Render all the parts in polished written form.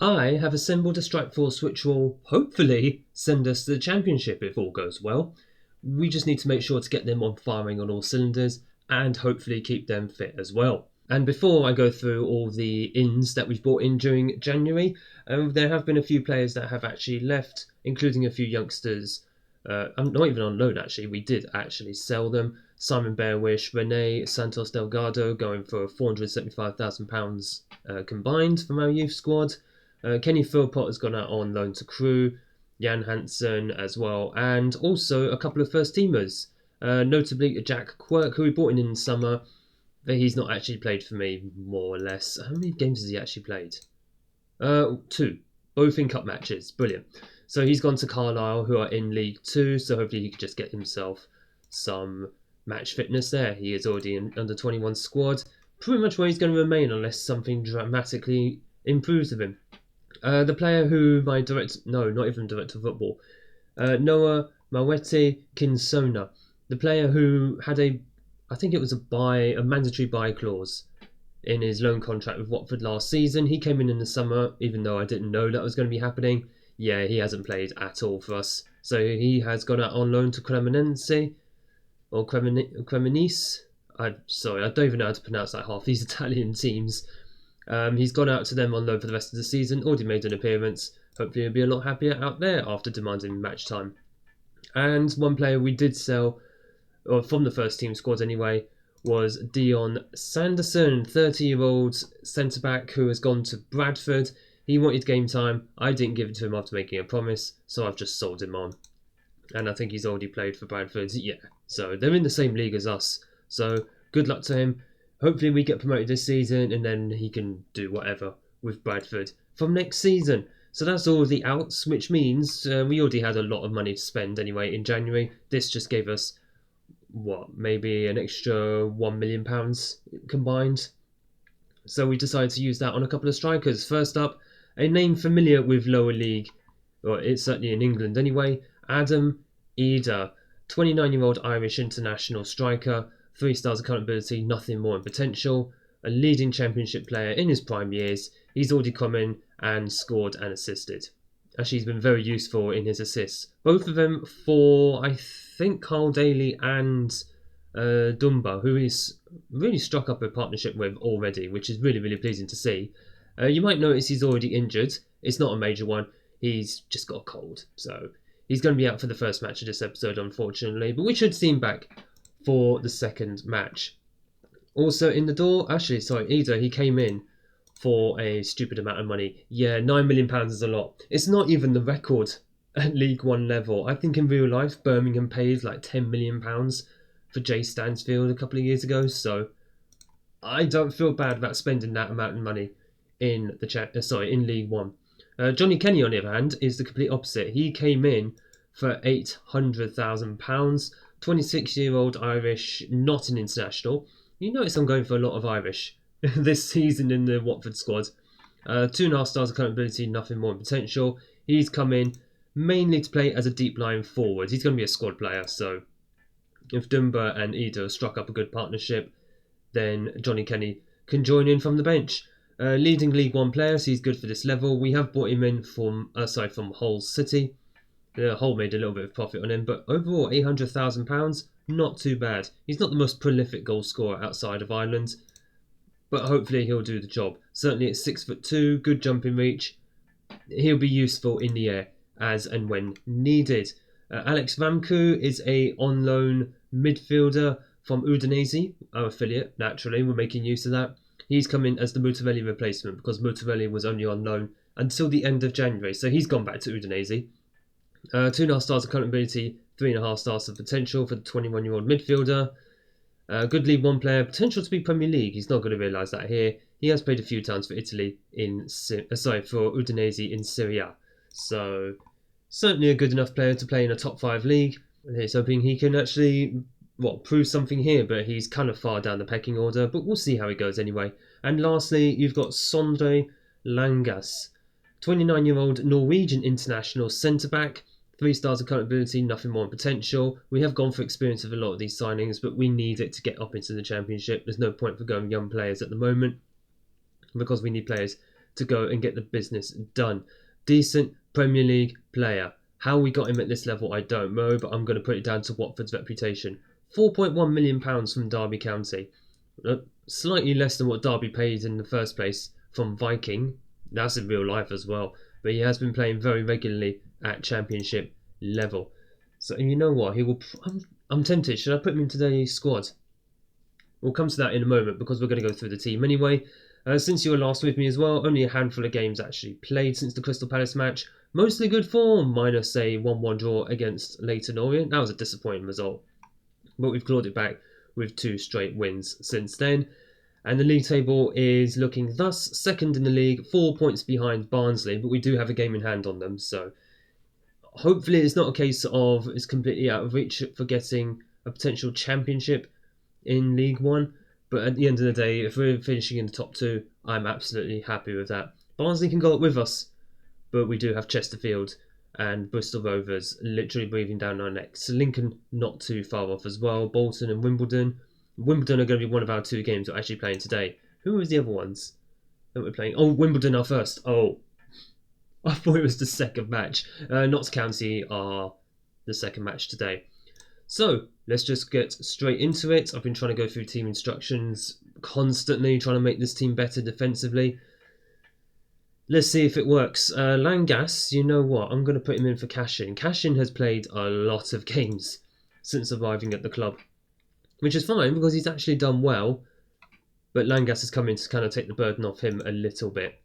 I have assembled a strike force which will hopefully send us to the championship if all goes well. We just need to make sure to get them on firing on all cylinders and hopefully keep them fit as well. And before I go through all the ins that we've brought in during January, there have been a few players that have actually left, including a few youngsters. I'm not even on loan actually, we did actually sell them. Simon Bearwish, Rene Santos Delgado going for £475,000 combined from our youth squad. Kenny Philpott has gone out on loan to Crewe, Jan Hansen as well, and also a couple of first teamers, notably Jack Quirk, who we brought in the summer, but he's not actually played for me, more or less. How many games has he actually played? 2, both in cup matches. Brilliant. So he's gone to Carlisle, who are in League 2, so hopefully he can just get himself some match fitness there. He is already in under 21 squad, pretty much where he's going to remain unless something dramatically improves with him. The player who not even director of football, Noah Mawete Kinsona, the player who had I think it was a mandatory buy clause in his loan contract with Watford last season. He came in the summer, even though I didn't know that was going to be happening. Yeah, he hasn't played at all for us. So he has gone out on loan to Cremonese, or Cremonese. I don't even know how to pronounce that half these Italian teams. He's gone out to them on loan for the rest of the season, already made an appearance. Hopefully he'll be a lot happier out there after demanding match time. And one player we did sell, or from the first team squad anyway, was Dion Sanderson, 30-year-old centre-back who has gone to Bradford. He wanted game time. I didn't give it to him after making a promise, so I've just sold him on. And I think he's already played for Bradford. Yeah, so they're in the same league as us. So good luck to him. Hopefully we get promoted this season and then he can do whatever with Bradford from next season. So that's all the outs, which means we already had a lot of money to spend anyway in January. This just gave us, maybe an extra £1 million combined. So we decided to use that on a couple of strikers. First up, a name familiar with lower league, or it's certainly in England anyway, Adam Eder, 29-year-old Irish international striker, 3 stars of current ability, nothing more in potential, a leading championship player in his prime years. He's already come in and scored and assisted. Actually, he's been very useful in his assists. Both of them for, I think, Carl Daly and Dumba, who he's really struck up a partnership with already, which is really, really pleasing to see. You might notice he's already injured. It's not a major one. He's just got a cold. So he's going to be out for the first match of this episode, unfortunately. But we should see him back for the second match. Also in the door, Eder, he came in for a stupid amount of money. Yeah, £9 million is a lot. It's not even the record at League One level. I think in real life, Birmingham paid like £10 million for Jay Stansfield a couple of years ago. So I don't feel bad about spending that amount of money in in League One. Johnny Kenny, on the other hand, is the complete opposite. He came in for £800,000. 26-year-old Irish, not an international. You notice I'm going for a lot of Irish this season in the Watford squad. 2.5 stars of current ability, nothing more in potential. He's come in mainly to play as a deep line forward. He's going to be a squad player, so if Dumba and Eder struck up a good partnership, then Johnny Kenny can join in from the bench. Leading League One player, so he's good for this level. We have brought him in from Hull City. Hull made a little bit of profit on him, but overall £800,000, not too bad. He's not the most prolific goal scorer outside of Ireland, but hopefully he'll do the job. Certainly at 6'2", good jumping reach. He'll be useful in the air as and when needed. Alex Vamku is a on loan midfielder from Udinese, our affiliate. Naturally, we're making use of that. He's come in as the Mutarelli replacement because Mutarelli was only on loan until the end of January, so he's gone back to Udinese. 2.5 stars of current ability, 3.5 stars of potential for the 21-year-old midfielder. Good League One player, potential to be Premier League. He's not going to realise that here. He has played a few times for Italy for Udinese in Serie A. So certainly a good enough player to play in a top 5 league. He's hoping he can actually prove something here, but he's kind of far down the pecking order. But we'll see how it goes anyway. And lastly, you've got Sondre Langas, 29-year-old Norwegian international centre-back. 3 stars of current ability, nothing more in potential. We have gone for experience with a lot of these signings, but we need it to get up into the Championship. There's no point for going young players at the moment because we need players to go and get the business done. Decent Premier League player. How we got him at this level, I don't know, but I'm going to put it down to Watford's reputation. £4.1 million from Derby County. Slightly less than what Derby paid in the first place from Viking. That's in real life as well. But he has been playing very regularly at Championship level. So you know what? I'm tempted. Should I put him into the squad? We'll come to that in a moment because we're going to go through the team anyway. Since you were last with me as well, only a handful of games actually played since the Crystal Palace match. Mostly good form, minus a 1-1 draw against Leyton Orient. That was a disappointing result. But we've clawed it back with 2 straight wins since then. And the league table is looking thus second in the league, 4 points behind Barnsley, but we do have a game in hand on them. So hopefully it's not a case of it's completely out of reach for getting a potential championship in League One. But at the end of the day, if we're finishing in the top 2, I'm absolutely happy with that. Barnsley can go up with us, but we do have Chesterfield and Bristol Rovers literally breathing down our necks. Lincoln not too far off as well. Bolton and Wimbledon. Wimbledon are going to be one of our 2 games we're actually playing today. Who was the other ones that we're playing? Oh, Wimbledon are first. Oh, I thought it was the second match. Notts County are the second match today. So, let's just get straight into it. I've been trying to go through team instructions constantly, trying to make this team better defensively. Let's see if it works. Langas, you know what? I'm going to put him in for Cashin. Cashin has played a lot of games since arriving at the club, which is fine because he's actually done well. But Langas has come in to kind of take the burden off him a little bit.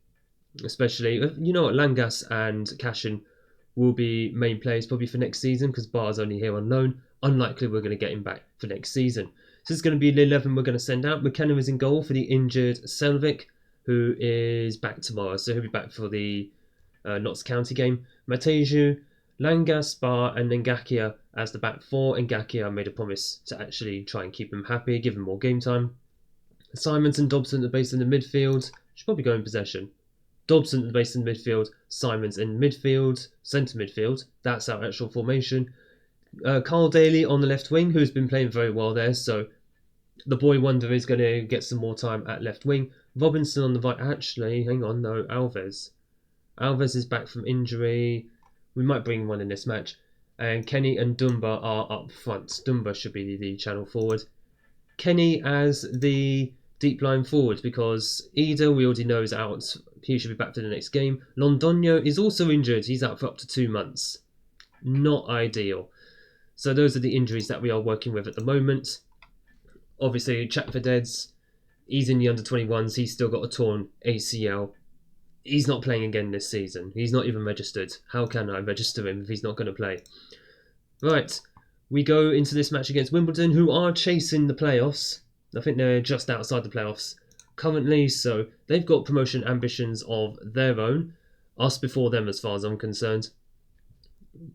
Especially, you know what, Langas and Cashin will be main players probably for next season because Barr's only here on loan. Unlikely we're going to get him back for next season. So it's going to be the 11 we're going to send out. McKenna is in goal for the injured Selvik, who is back tomorrow. So he'll be back for the Notts County game. Mateju, Langas, Barr and Ngakia as the back 4. Ngakia made a promise to actually try and keep him happy, give him more game time. Simons and Dobson at the base in the midfield. Should probably go in possession. Dobson at the base in the midfield. Simons in midfield. Centre midfield. That's our actual formation. Carl Daly on the left wing, who's been playing very well there. So the boy wonder is going to get some more time at left wing. Robinson on the right. Actually, hang on. No, Alves. Alves is back from injury. We might bring one in this match. And Kenny and Dumba are up front. Dumba should be the channel forward. Kenny as the deep line forward because Ida, we already know, is out. He should be back for the next game. Londonio is also injured. He's out for up to 2 months. Not ideal. So those are the injuries that we are working with at the moment. Obviously, Chakvedets, he's in the under-21s. He's still got a torn ACL. He's not playing again this season. He's not even registered. How can I register him if he's not going to play? Right, we go into this match against Wimbledon, who are chasing the playoffs. I think they're just outside the playoffs currently, so they've got promotion ambitions of their own. Us before them as far as I'm concerned.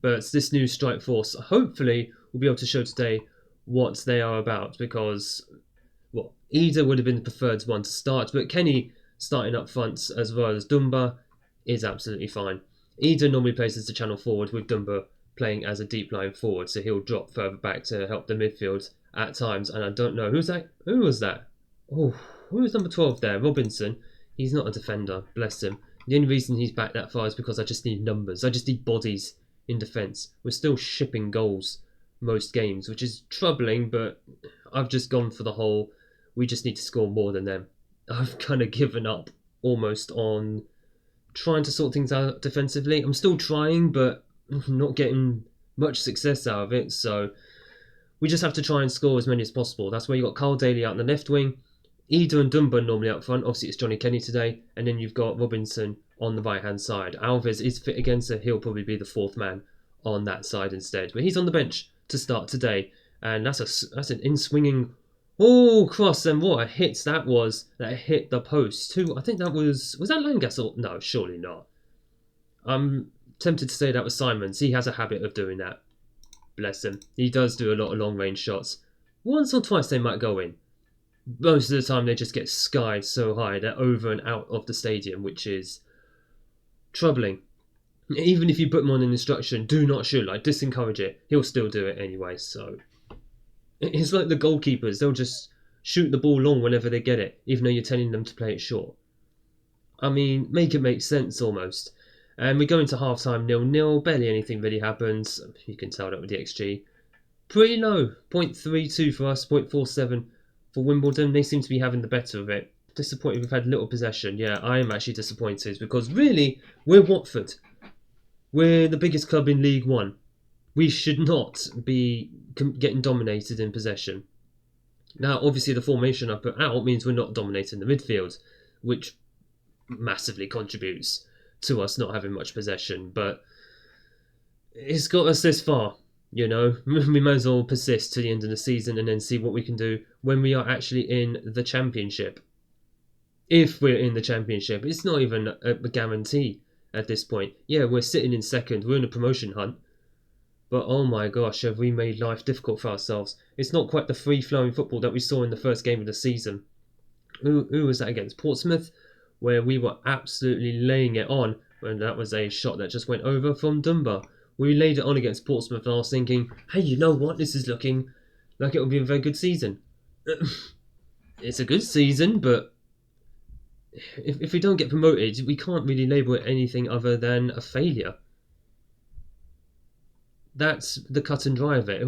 But this new strike force, hopefully, will be able to show today what they are about because, well, Ida would have been the preferred one to start, but Kenny starting up front as well as Dumba is absolutely fine. Ida normally plays as the channel forward with Dumba playing as a deep line forward, so he'll drop further back to help the midfield at times. And I don't know, who's that? Who was that? Oh, who was number 12 there? Robinson. He's not a defender, bless him. The only reason he's back that far is because I just need numbers. I just need bodies in defence. We're still shipping goals most games, which is troubling, but I've just gone for the whole, we just need to score more than them. I've kind of given up almost on trying to sort things out defensively. I'm still trying, but not getting much success out of it, so we just have to try and score as many as possible. That's where you've got Carl Daly out in the left wing, Ida and Dumba normally up front. Obviously it's Johnny Kenny today, and then you've got Robinson on the right hand side. Alves is fit again, so he'll probably be the 4th man on that side instead, but he's on the bench to start today, and that's an in-swinging cross, and what a hit that was. That hit the post. Who, I think that was that Langas? Or no, surely not. I'm tempted to say that was Simons. He has a habit of doing that. Bless him. He does do a lot of long-range shots. Once or twice they might go in. Most of the time they just get skied so high they're over and out of the stadium, which is troubling. Even if you put him on an instruction, do not shoot, like disencourage it, he'll still do it anyway. So it's like the goalkeepers, they'll just shoot the ball long whenever they get it, even though you're telling them to play it short. I mean, make it make sense almost. And we go into half-time 0-0, barely anything really happens. You can tell that with the XG. Pretty low, 0.32 for us, 0.47 for Wimbledon. They seem to be having the better of it. Disappointed we've had little possession. Yeah, I am actually disappointed because really, we're Watford. We're the biggest club in League One. We should not be getting dominated in possession. Now, obviously, the formation I put out means we're not dominating the midfield, which massively contributes to us not having much possession, but it's got us this far, you know. We might as well persist to the end of the season and then see what we can do when we are actually in the Championship. If we're in the Championship, it's not even a guarantee at this point. Yeah, we're sitting in second, we're in a promotion hunt, but oh my gosh, have we made life difficult for ourselves. It's not quite the free-flowing football that we saw in the first game of the season. Who was that against? Portsmouth, where we were absolutely laying it on, and that was a shot that just went over from Dunbar. We laid it on against Portsmouth and I was thinking, hey, you know what? This is looking like it will be a very good season. It's a good season, but if we don't get promoted, we can't really label it anything other than a failure. That's the cut and dry of it.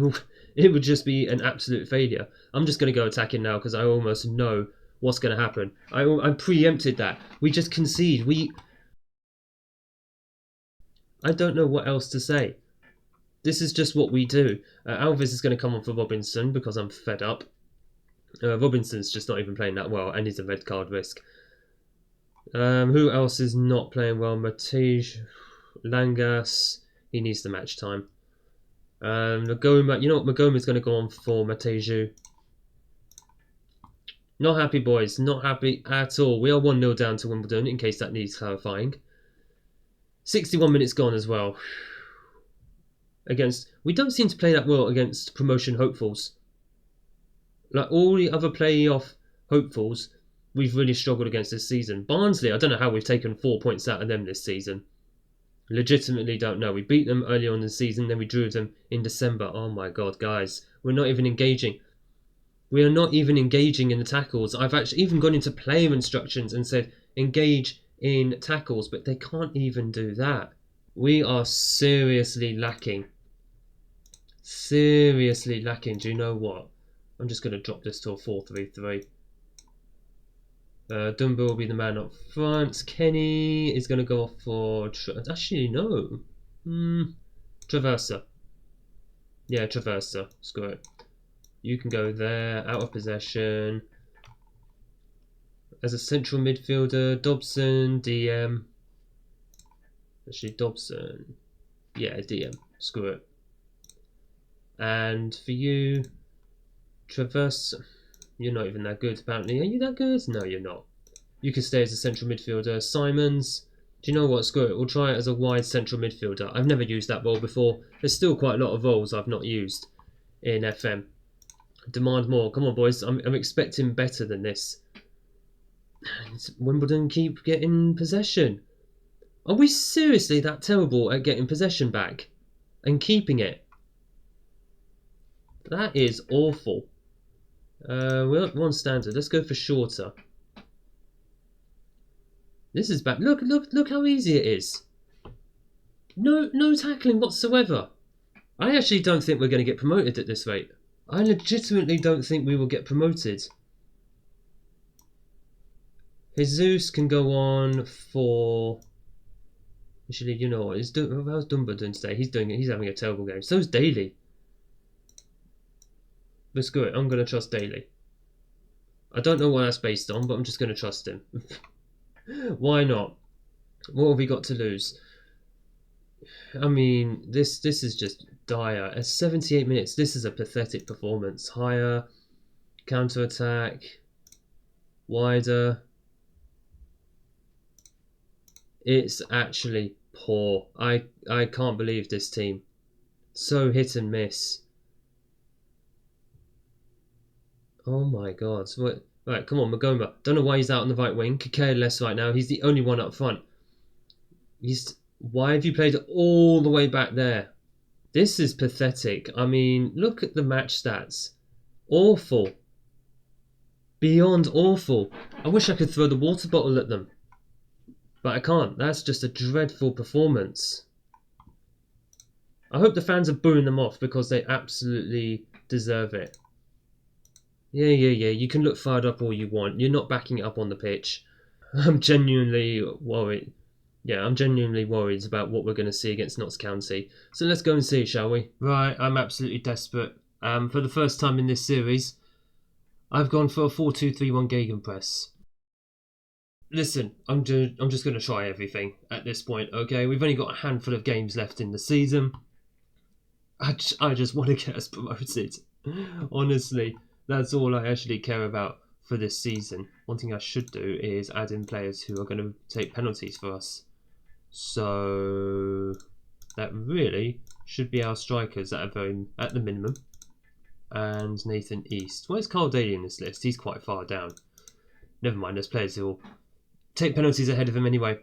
It would just be an absolute failure. I'm just going to go attacking now because I almost know what's going to happen. I preempted that. We just concede. I don't know what else to say. This is just what we do. Alves is going to come on for Robinson because I'm fed up. Robinson's just not even playing that well and he's a red card risk. Who else is not playing well? Matej, Langas, he needs the match time. Magoma, you know what? Magoma's going to go on for Mateju. Not happy, boys. Not happy at all. We are 1-0 down to Wimbledon, in case that needs clarifying. 61 minutes gone as well. We don't seem to play that well against promotion hopefuls. Like all the other playoff hopefuls, we've really struggled against this season. Barnsley, I don't know how we've taken 4 points out of them this season. Legitimately don't know. We beat them earlier on in the season, then we drew them in December. Oh my god, guys. We're not even engaging. We are not even engaging in the tackles. I've actually even gone into player instructions and said engage in tackles, but they can't even do that. We are seriously lacking. Seriously lacking. Do you know what? I'm just going to drop this to a 4-3-3. Dunbar will be the man up front. Kenny is going to go off for... Actually, no. Traversa. Yeah, Traversa. Screw it. You can go there. Out of possession. As a central midfielder, Dobson, DM. Actually, Dobson. Yeah, DM. Screw it. And for you, Traverse. You're not even that good, apparently. Are you that good? No, you're not. You can stay as a central midfielder. Simons. Do you know what? Screw it. We'll try it as a wide central midfielder. I've never used that role before. There's still quite a lot of roles I've not used in FM. Demand more. Come on, boys. I'm expecting better than this. Wimbledon keep getting possession. Are we seriously that terrible at getting possession back and keeping it? That is awful. We're at one standard. Let's go for shorter. This is bad. Look how easy it is. No tackling whatsoever. I actually don't think we're going to get promoted at this rate. I legitimately don't think we will get promoted. Jesus can go on for... Actually, you know what? How's Dunbar doing today? He's having a terrible game. So's Daly. But screw it. I'm going to trust Daly. I don't know what that's based on, but I'm just going to trust him. Why not? What have we got to lose? I mean, this is just dire. At 78 minutes, this is a pathetic performance. Higher, counter-attack, wider. It's actually poor. I can't believe this team. So hit and miss. Oh my god. Right, come on, Magoma. Don't know why he's out on the right wing. Could care less right now. He's the only one up front. Why have you played it all the way back there? This is pathetic. I mean, look at the match stats. Awful. Beyond awful. I wish I could throw the water bottle at them. But I can't. That's just a dreadful performance. I hope the fans are booing them off because they absolutely deserve it. Yeah. You can look fired up all you want. You're not backing it up on the pitch. I'm genuinely worried. Yeah, I'm genuinely worried about what we're going to see against Notts County. So let's go and see, shall we? Right, I'm absolutely desperate. For the first time in this series, I've gone for a 4-2-3-1 gegenpress. Listen, I'm just going to try everything at this point, okay? We've only got a handful of games left in the season. I just want to get us promoted. Honestly, that's all I actually care about for this season. One thing I should do is add in players who are going to take penalties for us. So that really should be our strikers at the minimum. And Nathan East. Where's Carl Daly in this list? He's quite far down. Never mind, there's players who will take penalties ahead of him anyway.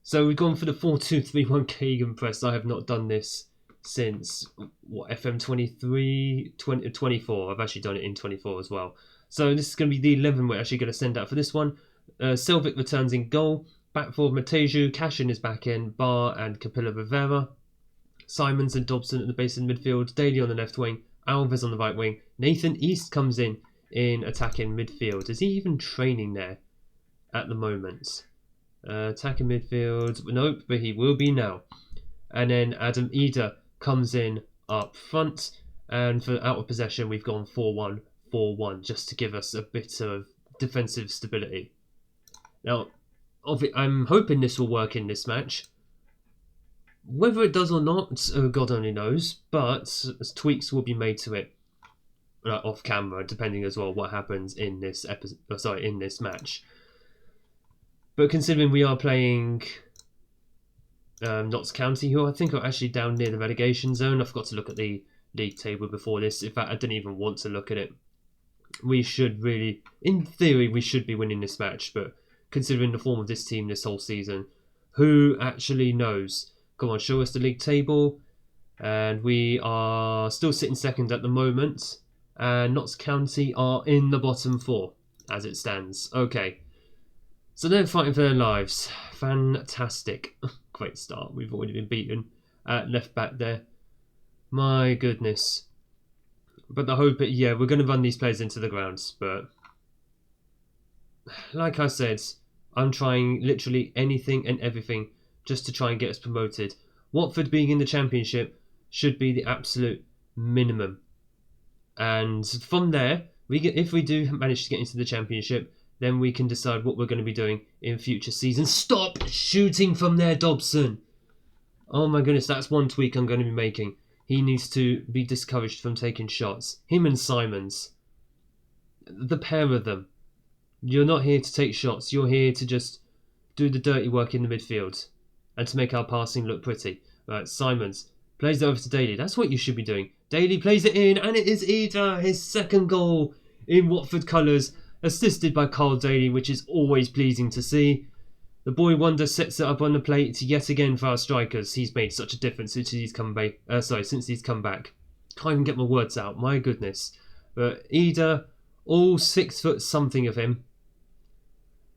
So we've gone for the 4-2-3-1 gegenpress. I have not done this since FM23 24. I've actually done it in 24 as well. So this is going to be the 11 we're actually going to send out for this one. Selvik returns in goal. Back for Mateju. Cashin is back in. Barr and Capilla Rivera. Simons and Dobson at the base of the midfield. Daly on the left wing. Alves on the right wing. Nathan East comes in attacking midfield. Is he even training there at the moment? Attacking midfield. Nope, but he will be now. And then Adam Eder comes in up front. And for out of possession, we've gone 4-1-4-1 just to give us a bit of defensive stability. Now, I'm hoping this will work in this match. Whether it does or not, God only knows. But tweaks will be made to it off camera, depending as well what happens in this in this match. But considering we are playing Notts County, who I think are actually down near the relegation zone. I forgot to look at the league table before this. In fact, I didn't even want to look at it. We should really, in theory, we should be winning this match. But considering the form of this team this whole season, who actually knows? Come on, show us the league table. And we are still sitting second at the moment. And Notts County are in the bottom four, as it stands. Okay. So they're fighting for their lives. Fantastic. Great start. We've already been beaten at left back there. My goodness. But the hope, yeah, we're going to run these players into the ground. But like I said, I'm trying literally anything and everything just to try and get us promoted. Watford being in the Championship should be the absolute minimum. And from there, if we do manage to get into the Championship, then we can decide what we're going to be doing in future seasons. Stop shooting from there, Dobson. Oh my goodness, that's one tweak I'm going to be making. He needs to be discouraged from taking shots. Him and Simons. The pair of them. You're not here to take shots. You're here to just do the dirty work in the midfield. And to make our passing look pretty. Right, Simons plays it over to Daly. That's what you should be doing. Daly plays it in, and it is Eder, his second goal in Watford colours, assisted by Carl Daly, which is always pleasing to see. The boy wonder sets it up on the plate yet again for our strikers. He's made such a difference since he's come back. Can't even get my words out. My goodness. But Eder, all 6 foot something of him,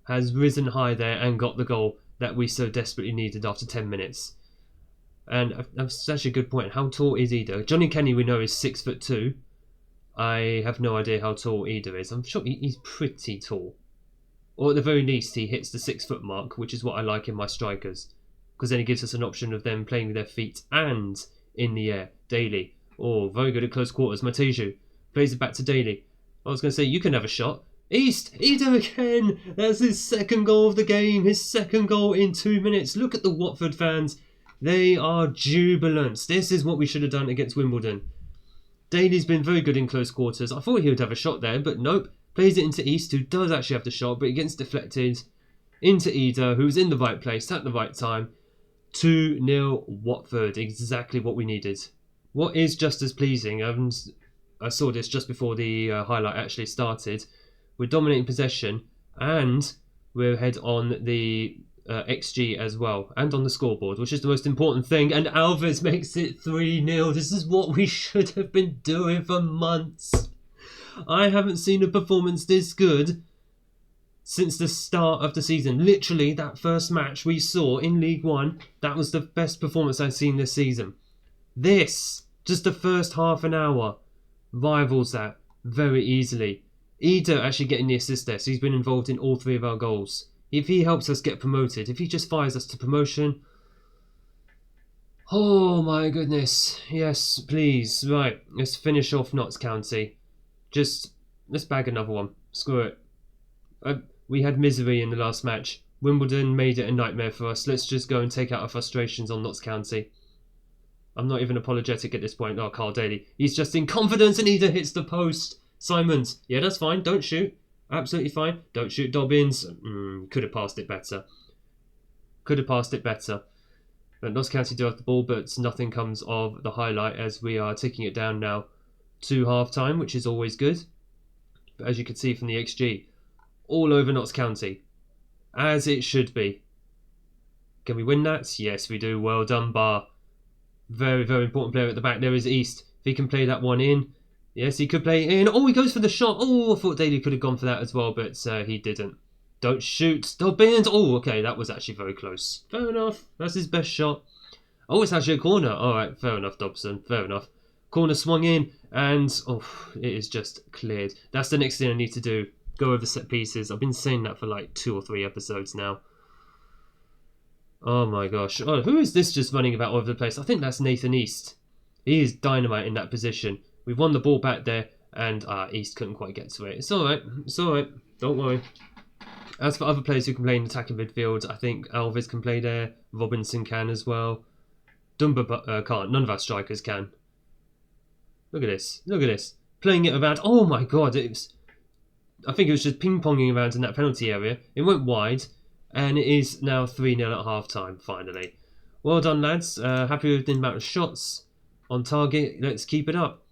has risen high there and got the goal that we so desperately needed after 10 minutes. And that's actually a good point. How tall is Eder? Johnny Kenny, we know, is 6'2". I have no idea how tall Eder is. I'm sure he's pretty tall. Or at the very least, he hits the 6 foot mark, which is what I like in my strikers. Because then it gives us an option of them playing with their feet and in the air. Daly. Oh, very good at close quarters. Mateju plays it back to Daly. I was going to say, you can have a shot. East! Eder again! That's his second goal of the game. His second goal in 2 minutes. Look at the Watford fans. They are jubilant. This is what we should have done against Wimbledon. Daly's been very good in close quarters. I thought he would have a shot there, but nope. Plays it into East, who does actually have the shot, but it gets deflected into Eder, who's in the right place at the right time. 2-0 Watford. Exactly what we needed. What is just as pleasing, and I saw this just before the highlight actually started, we're dominating possession, and we're ahead on the XG as well, and on the scoreboard, which is the most important thing. And Alves makes it 3-0. This is what we should have been doing for months. I haven't seen a performance this good since the start of the season. Literally, that first match we saw in League One, that was the best performance I've seen this season. This, just the first half an hour, rivals that very easily. Ida actually getting the assist there, so he's been involved in all 3 of our goals. If he helps us get promoted, if he just fires us to promotion... Oh my goodness. Yes, please. Right, let's finish off Notts County. Let's bag another one. Screw it. We had misery in the last match. Wimbledon made it a nightmare for us. Let's just go and take out our frustrations on Notts County. I'm not even apologetic at this point. Oh, Carl Daly. He's just in confidence and Ida hits the post. Simons. Yeah, that's fine. Don't shoot. Absolutely fine. Don't shoot Dobbins. Could have passed it better. But Notts County do have the ball, but nothing comes of the highlight as we are taking it down now to half-time, which is always good. But as you can see from the XG, all over Notts County, as it should be. Can we win that? Yes, we do. Well done, Bar. Very, very important player at the back. There is East. If he can play that one in. Yes, he could play it in. Oh, he goes for the shot. Oh, I thought Daly could have gone for that as well, but he didn't. Don't shoot. Dobbins. Oh, okay, that was actually very close. Fair enough. That's his best shot. Oh, it's actually a corner. All right, fair enough, Dobson. Fair enough. Corner swung in, and it is just cleared. That's the next thing I need to do. Go over set pieces. I've been saying that for like 2 or 3 episodes now. Oh my gosh. Oh, who is this just running about all over the place? I think that's Nathan East. He is dynamite in that position. We've won the ball back there, and East couldn't quite get to it. It's all right. It's all right. Don't worry. As for other players who can play in attacking midfield, I think Alves can play there. Robinson can as well. Dumba can't. None of our strikers can. Look at this. Look at this. Playing it around. Oh my god. I think it was just ping-ponging around in that penalty area. It went wide. And it is now 3-0 at half-time, finally. Well done, lads. Happy with the amount of shots on target. Let's keep it up.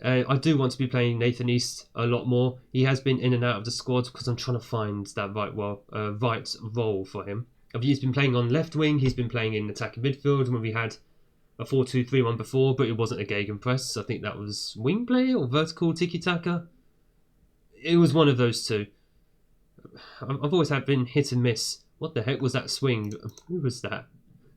I do want to be playing Nathan East a lot more. He has been in and out of the squad because I'm trying to find that right role for him. He's been playing on left wing. He's been playing in attacking midfield when we had a 4-2-3-1 before, but it wasn't a gegenpress. I think that was wing play or vertical tiki-taka. It was one of those two. I've always been hit and miss. What the heck was that swing? Who was that?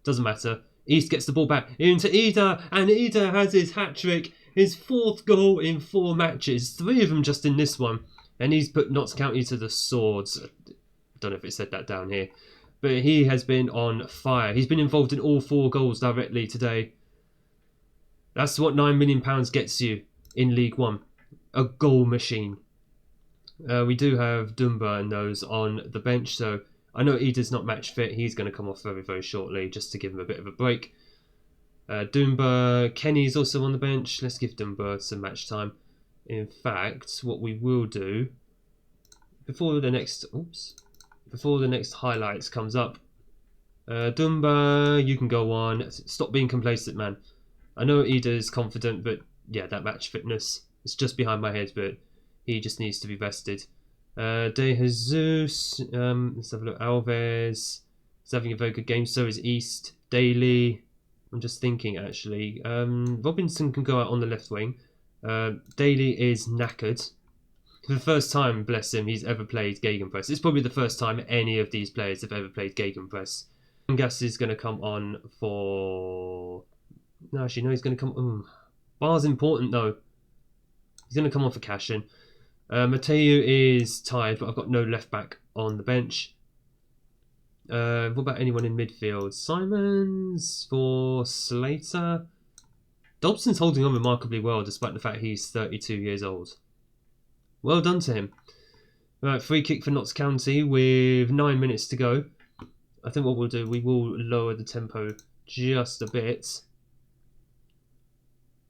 Doesn't matter. East gets the ball back into Ida, and Ida has his hat-trick. His 4th goal in 4 matches. 3 of them just in this one. And he's put Notts County to the swords. I don't know if it said that down here. But he has been on fire. He's been involved in all 4 goals directly today. That's what £9 million gets you in League One. A goal machine. We do have Dumba and those on the bench. So I know Ida's not match fit. He's going to come off very, very shortly just to give him a bit of a break. Dumba, Kenny's also on the bench. Let's give Dumba some match time. In fact, what we will do before the next highlights comes up, Dumba, you can go on. Stop being complacent, man. I know Ida is confident, but yeah, that match fitness is just behind my head. But he just needs to be rested. De Jesus, let's have a look. Alves is having a very good game. So is East. Daly. I'm just thinking, actually. Robinson can go out on the left wing. Daly is knackered. For the first time, bless him, he's ever played gegenpress. It's probably the first time any of these players have ever played gegenpress. Gas is going to come on for... No, actually, no, he's going to come... Bar's important, though. He's going to come on for Cashin. Mateo is tired, but I've got no left back on the bench. What about anyone in midfield? Simons for Slater. Dobson's holding on remarkably well despite the fact he's 32 years old. Well done to him. Right, free kick for Notts County with 9 minutes to go. I think what we'll do, we will lower the tempo just a bit.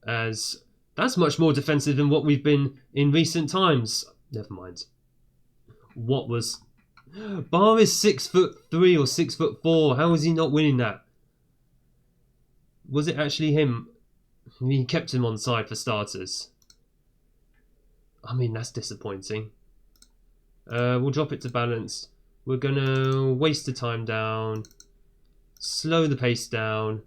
As that's much more defensive than what we've been in recent times. Never mind. What was... Bar is 6'3" or 6'4". How is he not winning that? Was it actually him? He kept him on side for starters. I mean, that's disappointing. We'll drop it to balanced. We're going to waste the time down. Slow the pace down.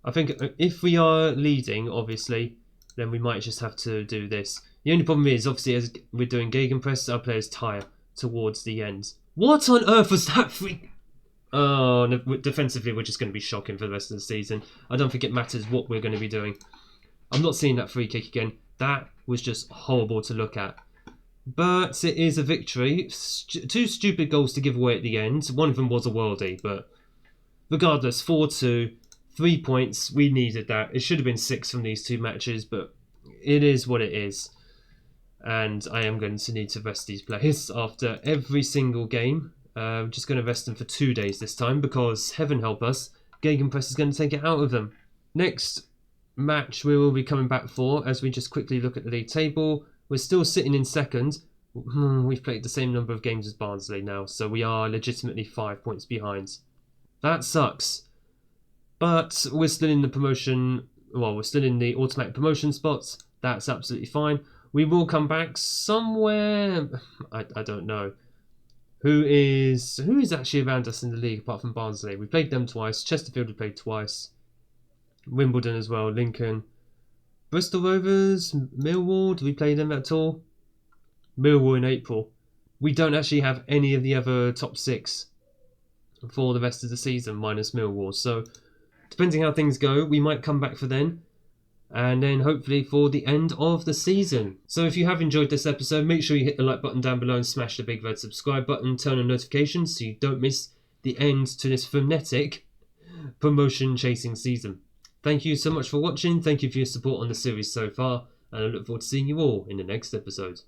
I think if we are leading, obviously, then we might just have to do this. The only problem is, obviously, as we're doing gegenpress, our players tire towards the end. What on earth was that free? Oh, no, defensively we're just going to be shocking for the rest of the season. I don't think it matters what we're going to be doing. I'm not seeing that free kick again. That was just horrible to look at. But it is a victory. Two stupid goals to give away at the end. One of them was a worldie, but regardless, 4-2, 3 points. We needed that. It should have been 6 from these 2 matches, but it is what it is. And I am going to need to rest these players after every single game. I'm just going to rest them for 2 days this time because, heaven help us, Gegenpress is going to take it out of them. Next match we will be coming back for, as we just quickly look at the league table. We're still sitting in second. We've played the same number of games as Barnsley now, so we are legitimately 5 points behind. That sucks. But we're still in the promotion, well, we're still in the automatic promotion spots. That's absolutely fine. We will come back somewhere, I don't know. Who is actually around us in the league apart from Barnsley? We played them twice. Chesterfield we played twice. Wimbledon as well. Lincoln. Bristol Rovers. Millwall. Do we play them at all? Millwall in April. We don't actually have any of the other top 6 for the rest of the season minus Millwall. So depending how things go, we might come back for then. And then hopefully for the end of the season. So if you have enjoyed this episode, make sure you hit the like button down below and smash the big red subscribe button. Turn on notifications so you don't miss the end to this frenetic promotion chasing season. Thank you so much for watching. Thank you for your support on the series so far. And I look forward to seeing you all in the next episode.